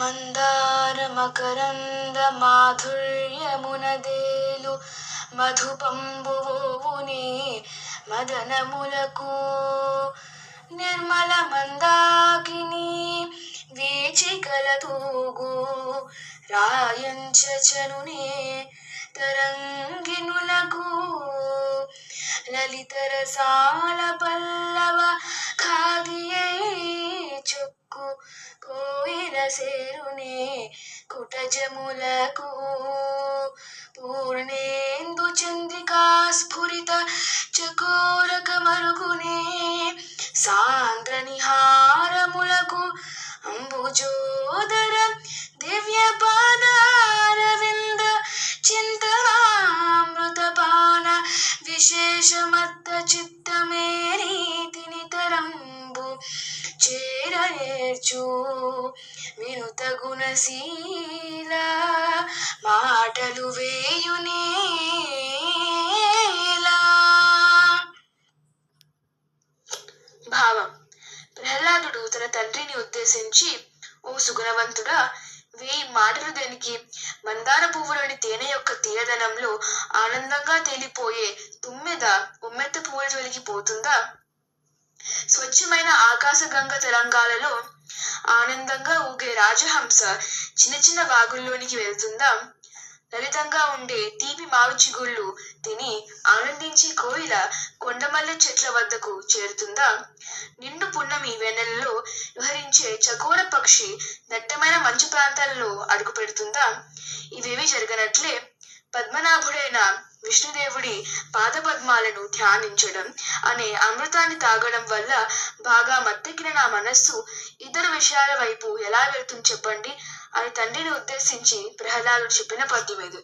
మందార మకరంద మాధుర్యమునదేలు మధుపంబువునే మదనములకు నిర్మల మందాకిని వీచికలతూగు రాయంచనునే తరంగినులకు లలితరసాల పల్లవ ఖాదియై చొక్కు కోయిల సేరునే కుటజములకు పూర్ణేందు చంద్రికా స్ఫురిత చకోరక మరుగునే సాంద్ర నిహారములకు అంబుజోదర దివ్య పాదారవింద చింతనామృతపాన విశేషమత్త చిత్తమేరీ తినితరంబు చేరనేర్చు వినుత గుణశీల మాటలు వేయునేలా. భావం: ప్రహ్లాదుడు తన తండ్రిని ఉద్దేశించి, ఓ సుగుణవంతుడా, 1000 మాటలు దేనికి? మందార పువ్వులోని తేనె యొక్క తీయదనంలో ఆనందంగా తేలిపోయే తుమ్మెద ఉమ్మెత్త పువ్వుల జోలికి పోతుందా? స్వచ్ఛమైన ఆకాశగంగ తరంగాలలో ఆనందంగా ఊగే రాజహంస చిన్న చిన్న వాగుల్లోనికి వెళ్తుందా? లలితంగా ఉండే తీపి మావి చిగుళ్ళు తిని ఆనందించే కోయిల కొండమల్లె చెట్ల వద్దకు చేరుతుందా? నిండు పున్నమి వెన్నెలలో విహరించే చకోర పక్షి దట్టమైన మంచు ప్రాంతాలలో అడుగు పెడుతుందా? ఇవేవి జరగనట్లే పద్మనాభుడైన విష్ణుదేవుడి పాదపద్మాలను ధ్యానించడం అనే అమృతాన్ని తాగడం వల్ల బాగా మత్తెక్కిన నా మనస్సు ఇతర విషయాల వైపు ఎలా వెళ్తుంది చెప్పండి అని తండ్రిని ఉద్దేశించి ప్రహ్లాదుడు చెప్పిన పద్యం ఇది.